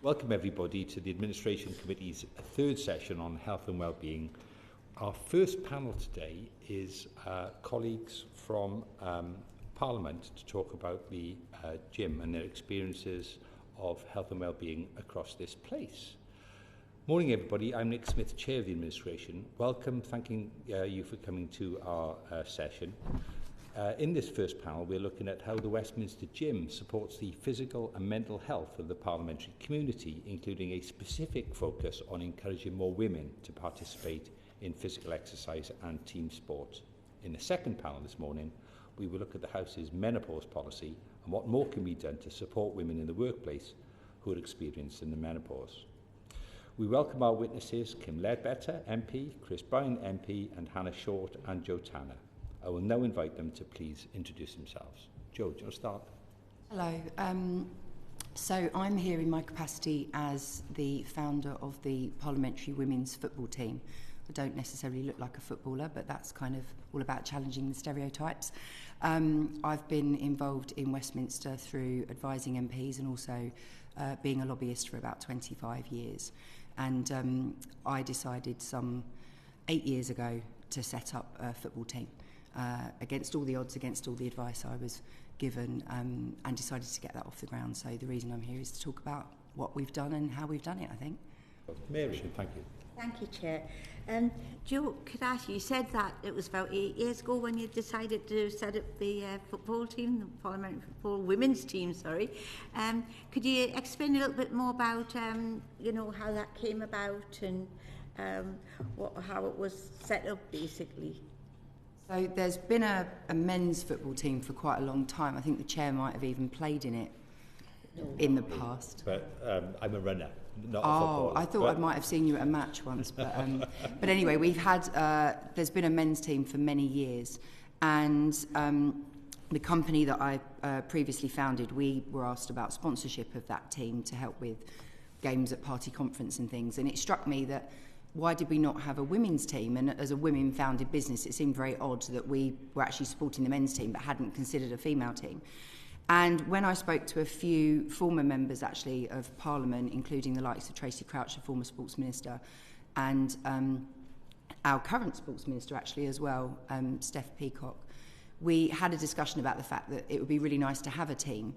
Welcome everybody to the Administration Committee's third session on health and wellbeing. Our first panel today is colleagues from Parliament to talk about the gym and their experiences of health and wellbeing across this place. Morning everybody, I'm Nick Smith, Chair of the Administration. Welcome, thanking you for coming to our session. In this first panel, we're looking at how the Westminster Gym supports the physical and mental health of the parliamentary community, including a specific focus on encouraging more women to participate in physical exercise and team sport. In the second panel this morning, we will look at the House's menopause policy and what more can be done to support women in the workplace who are experiencing the menopause. We welcome our witnesses, Kim Leadbeater, MP, Chris Bryant, MP, and Hannah Short and Joe Tanner. I will now invite them to please introduce themselves. Joe, do you want to start? Hello. So I'm here in my capacity as the founder of the Parliamentary women's football team. I don't necessarily look like a footballer, but that's kind of all about challenging the stereotypes. I've been involved in Westminster through advising MPs and also being a lobbyist for about 25 years. And I decided some 8 years ago to set up a football team. Against all the odds, against all the advice I was given, and decided to get that off the ground. So the reason I'm here is to talk about what we've done and how we've done it, I think. Mary, thank you. Thank you, Chair. Joe, could I ask you, said that it was about 8 years ago when you decided to set up the football team, the Parliamentary football women's team, sorry. Could you explain a little bit more about, how that came about and how it was set up, basically? So there's been a men's football team for quite a long time. I think the chair might have even played in it in the past. But I'm a runner, not a footballer. footballer. I thought I might have seen you at a match once. But anyway, we've had, there's been a men's team for many years. And the company that I previously founded, we were asked about sponsorship of that team to help with games at party conference and things. And it struck me that why did we not have a women's team? And as a women-founded business, it seemed very odd that we were actually supporting the men's team but hadn't considered a female team. And when I spoke to a few former members, actually, of Parliament, including the likes of Tracy Crouch, the former Sports Minister, and our current Sports Minister, actually, as well, Steph Peacock, we had a discussion about the fact that it would be really nice to have a team,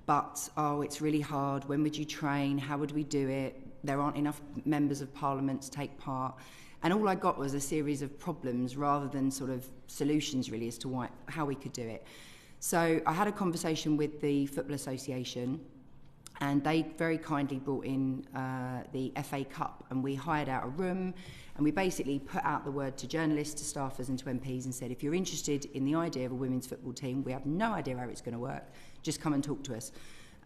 but, it's really hard. When would you train? How would we do it? There aren't enough members of Parliament to take part. And all I got was a series of problems rather than sort of solutions, really, as to how we could do it. So I had a conversation with the Football Association, and they very kindly brought in the FA Cup, and we hired out a room, and we basically put out the word to journalists, to staffers and to MPs and said, if you're interested in the idea of a women's football team, we have no idea how it's going to work, just come and talk to us.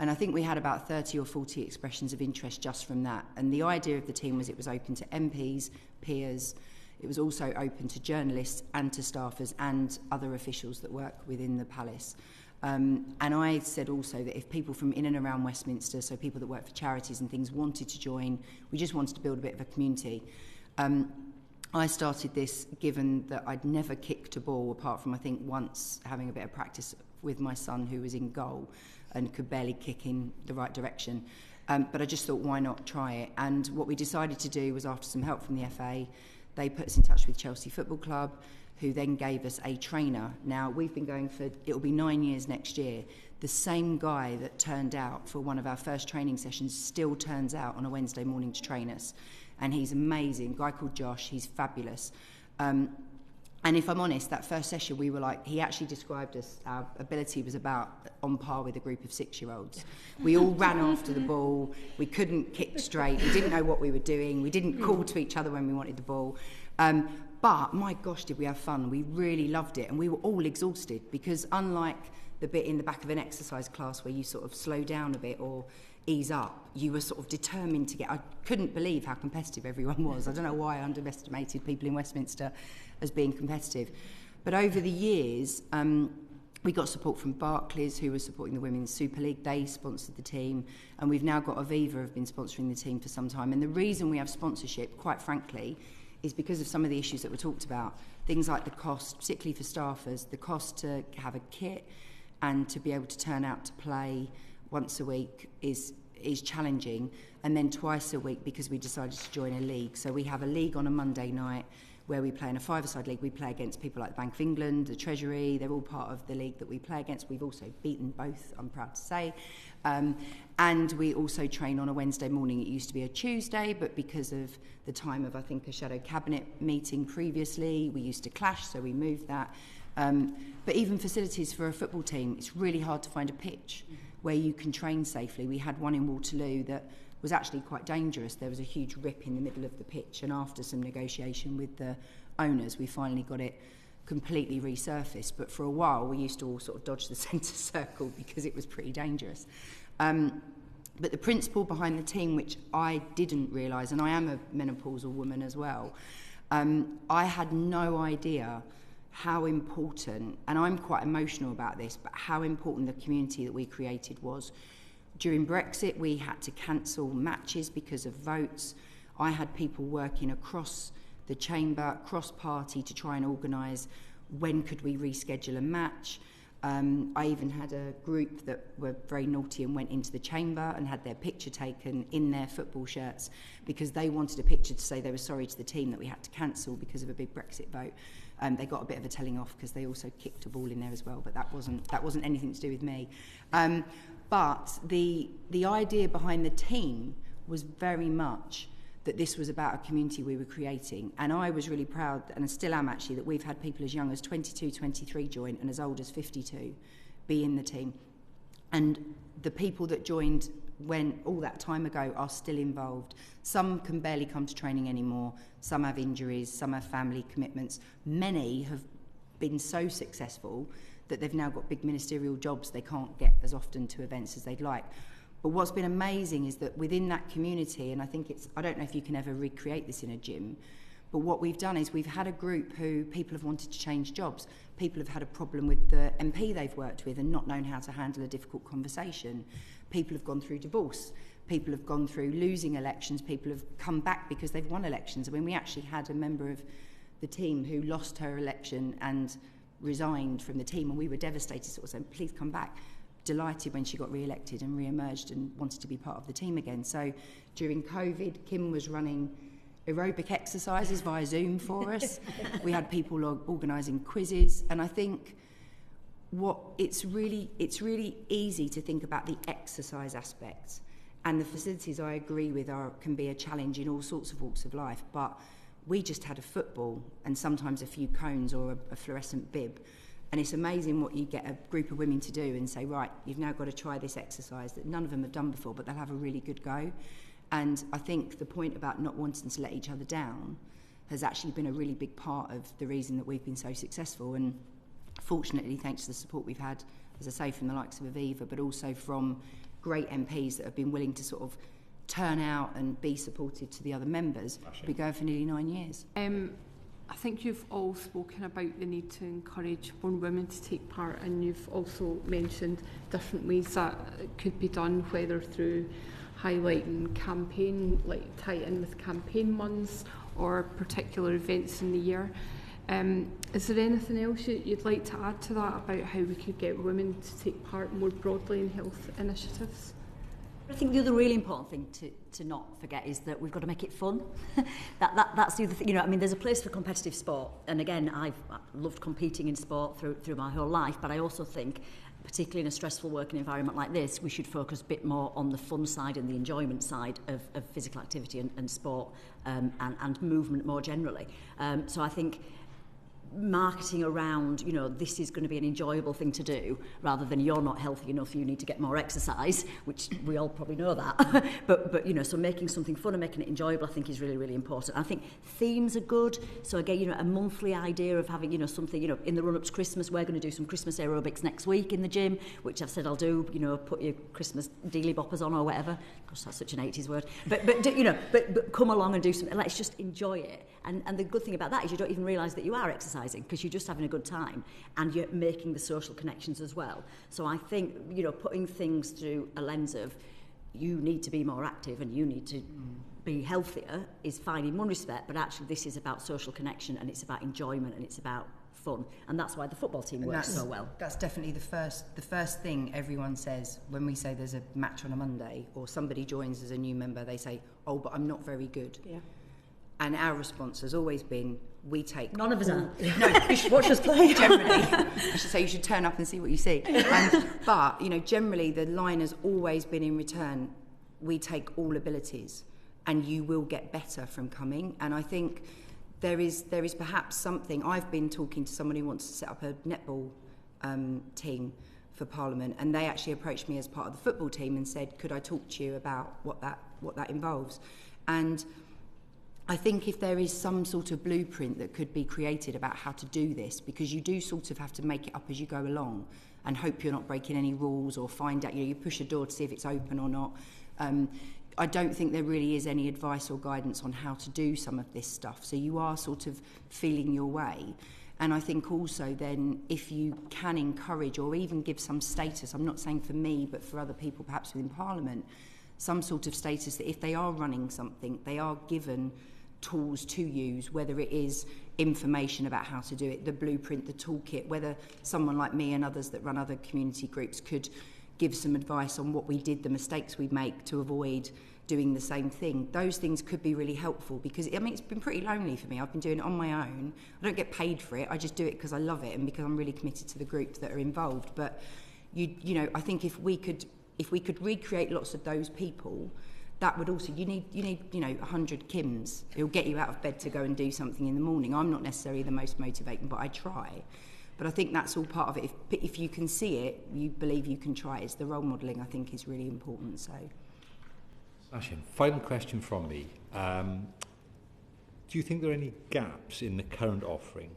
And I think we had about 30 or 40 expressions of interest just from that. And the idea of the team was it was open to MPs, peers. It was also open to journalists and to staffers and other officials that work within the palace. And I said also that if people from in and around Westminster, so people that work for charities and things, wanted to join, we just wanted to build a bit of a community. I started this given that I'd never kicked a ball, apart from, I think, once having a bit of practice with my son who was in goal and could barely kick in the right direction. But I just thought, why not try it? And what we decided to do was, after some help from the FA, they put us in touch with Chelsea Football Club, who then gave us a trainer. Now, we've been going for, it'll be 9 years next year. The same guy that turned out for one of our first training sessions still turns out on a Wednesday morning to train us. And he's amazing, a guy called Josh, he's fabulous. And if I'm honest, that first session we were like, he actually described us, our ability was about on par with a group of 6-year-olds. We all ran after the ball, we couldn't kick straight, we didn't know what we were doing, we didn't call to each other when we wanted the ball. But my gosh, did we have fun. We really loved it, and we were all exhausted because unlike the bit in the back of an exercise class where you sort of slow down a bit or ease up, you were sort of determined to get. I couldn't believe how competitive everyone was. I don't know why I underestimated people in Westminster as being competitive. But over the years, we got support from Barclays, who was supporting the Women's Super League. They sponsored the team, and we've now got Aviva, have been sponsoring the team for some time. And the reason we have sponsorship, quite frankly, is because of some of the issues that were talked about. Things like the cost, particularly for staffers, the cost to have a kit and to be able to turn out to play once a week is is challenging, and then twice a week because we decided to join a league. So we have a league on a Monday night where we play in a five-a-side league. We play against people like the Bank of England, the Treasury. They're all part of the league that we play against. We've also beaten both, I'm proud to say. And we also train on a Wednesday morning. It used to be a Tuesday, but because of the time of, I think, a shadow cabinet meeting previously, we used to clash, so we moved that. But even facilities for a football team, it's really hard to find a pitch where you can train safely. We had one in Waterloo that was actually quite dangerous. There was a huge rip in the middle of the pitch, and after some negotiation with the owners, we finally got it completely resurfaced. But for a while, we used to all sort of dodge the centre circle because it was pretty dangerous. But the principle behind the team, which I didn't realise, and I am a menopausal woman as well, I had no idea how important, and I'm quite emotional about this, but how important the community that we created was. During Brexit, we had to cancel matches because of votes. I had people working across the chamber, cross-party, to try and organise when could we reschedule a match. I even had a group that were very naughty and went into the chamber and had their picture taken in their football shirts because they wanted a picture to say they were sorry to the team that we had to cancel because of a big Brexit vote. They got a bit of a telling off because they also kicked a ball in there as well, but that wasn't anything to do with me. But the idea behind the team was very much that this was about a community we were creating. And I was really proud, and still am actually, that we've had people as young as 22, 23 join and as old as 52 be in the team. And the people that joined when all that time ago are still involved. Some can barely come to training anymore. Some have injuries, some have family commitments. Many have been so successful that they've now got big ministerial jobs. They can't get as often to events as they'd like. But what's been amazing is that within that community, and I don't know if you can ever recreate this in a gym, but what we've done is we've had a group who people have wanted to change jobs. People have had a problem with the MP they've worked with and not known how to handle a difficult conversation. People have gone through divorce. People have gone through losing elections. People have come back because they've won elections. I mean, we actually had a member of the team who lost her election and resigned from the team, and we were devastated, sort of saying, please come back. Delighted when she got re-elected and re-emerged and wanted to be part of the team again. So during COVID, Kim was running aerobic exercises via Zoom for us. We had people organising quizzes, and I think it's really easy to think about the exercise aspect, and the facilities, I agree with, can be a challenge in all sorts of walks of life, but we just had a football and sometimes a few cones or a fluorescent bib. And it's amazing what you get a group of women to do and say, right, you've now got to try this exercise that none of them have done before, but they'll have a really good go. And I think the point about not wanting to let each other down has actually been a really big part of the reason that we've been so successful. And fortunately, thanks to the support we've had, as I say, from the likes of Aviva, but also from great MPs that have been willing to sort of turn out and be supportive to the other members, we've been going for nearly 9 years. I think you've all spoken about the need to encourage more women to take part, and you've also mentioned different ways that it could be done, whether through highlighting campaign, like tie in with campaign months or particular events in the year. Is there anything else you'd like to add to that about how we could get women to take part more broadly in health initiatives? I think the other really important thing to not forget is that we've got to make it fun. That's the other thing. You know, I mean, there's a place for competitive sport, and again, I've loved competing in sport through my whole life. But I also think, particularly in a stressful working environment like this, we should focus a bit more on the fun side and the enjoyment side of physical activity and sport and movement more generally. So I think marketing around, you know, this is going to be an enjoyable thing to do, rather than you're not healthy enough, you need to get more exercise, which we all probably know that. but you know, so making something fun and making it enjoyable, I think, is really, really important. I think themes are good. So again, you know, a monthly idea of having, you know, something, you know, in the run-up to Christmas, we're going to do some Christmas aerobics next week in the gym, which I've said I'll do, you know, put your Christmas dealy boppers on or whatever. Gosh, that's such an 80s word. But you know, but come along and do something. Let's just enjoy it. And the good thing about that is you don't even realise that you are exercising, because you're just having a good time and you're making the social connections as well. So I think, you know, putting things through a lens of you need to be more active and you need to be healthier is fine in one respect, but actually this is about social connection and it's about enjoyment and it's about fun, and that's why the football team works so well. That's definitely the first thing everyone says when we say there's a match on a Monday or somebody joins as a new member. They say, "Oh, but I'm not very good." Yeah. And our response has always been, we take... None of us are. No, you should watch us play, generally. I should say you should turn up and see what you see. But, you know, generally the line has always been in return, we take all abilities and you will get better from coming. And I think there is perhaps something... I've been talking to someone who wants to set up a netball team for Parliament, and they actually approached me as part of the football team and said, could I talk to you about what that involves? And I think if there is some sort of blueprint that could be created about how to do this, because you do sort of have to make it up as you go along and hope you're not breaking any rules or find out, you push a door to see if it's open or not. I don't think there really is any advice or guidance on how to do some of this stuff. So you are sort of feeling your way. And I think also then if you can encourage or even give some status, I'm not saying for me, but for other people perhaps within Parliament, some sort of status that if they are running something, they are given tools to use, whether it is information about how to do it, the blueprint, the toolkit, whether someone like me and others that run other community groups could give some advice on what we did, the mistakes we make to avoid doing the same thing. Those things could be really helpful because, I mean, it's been pretty lonely for me. I've been doing it on my own. I don't get paid for it. I just do it because I love it and because I'm really committed to the group that are involved. But, you know, I think if we could recreate lots of those people, that would also, you need 100 Kims. It'll get you out of bed to go and do something in the morning. I'm not necessarily the most motivating, but I try. But I think that's all part of it. If you can see it, you believe you can try it. It's the role modelling, I think, is really important. So, Smashing. Final question from me. Do you think there are any gaps in the current offering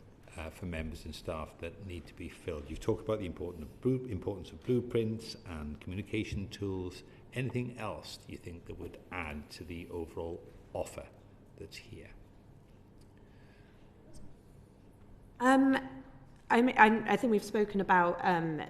for members and staff that need to be filled? You've talked about the importance of blueprints and communication tools. Anything else do you think that would add to the overall offer that's here? I think we've spoken about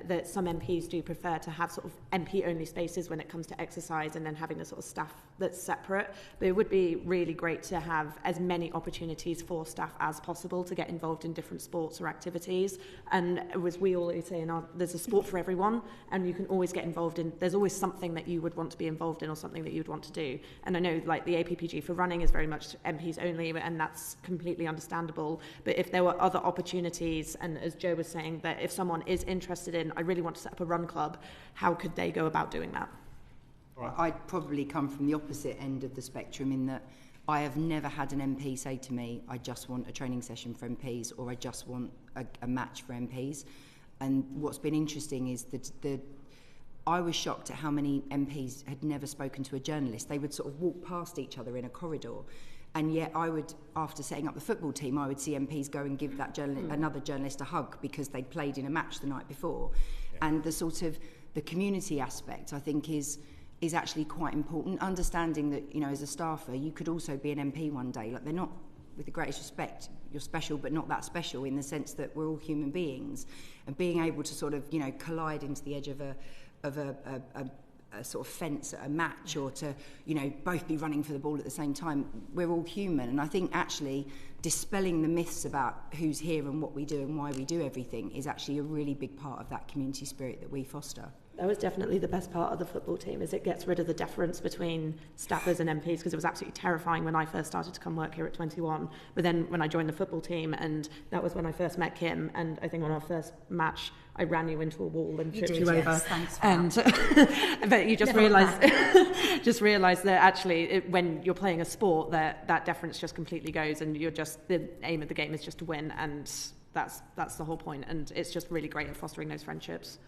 that some MPs do prefer to have sort of MP-only spaces when it comes to exercise and then having a sort of staff that's separate. But it would be really great to have as many opportunities for staff as possible to get involved in different sports or activities. And as we always say, there's a sport for everyone, and you can always get involved in, there's always something that you would want to be involved in or something that you'd want to do. And I know like the APPG for running is very much MPs only, and that's completely understandable. But if there were other opportunities, and as Joe was saying, that if someone is interested in, I really want to set up a run club, how could they go about doing that? I'd probably come from the opposite end of the spectrum in that I have never had an MP say to me, I just want a training session for MPs or I just want a match for MPs. And what's been interesting is that I was shocked at how many MPs had never spoken to a journalist. They would sort of walk past each other in a corridor. And yet I would, after setting up the football team, I would see MPs go and give that another journalist a hug because they'd played in a match the night before. Yeah. And the sort of the community aspect, I think, is actually quite important. Understanding that, you know, as a staffer, you could also be an MP one day. Like, they're not, with the greatest respect, you're special, but not that special in the sense that we're all human beings. And being able to sort of, you know, collide into the edge of a sort of fence at a match, or to, you know, both be running for the ball at the same time. We're all human, and I think actually dispelling the myths about who's here and what we do and why we do everything is actually a really big part of that community spirit that we foster. That was definitely the best part of the football team, is it gets rid of the deference between staffers and MPs, because it was absolutely terrifying when I first started to come work here at 21. But then when I joined the football team, and that was when I first met Kim, and I think on our first match I ran you into a wall and tripped you over. Yes, thanks for and but you just realise that actually when you're playing a sport, that deference just completely goes, and you're just, the aim of the game is just to win, and that's the whole point. And it's just really great at fostering those friendships.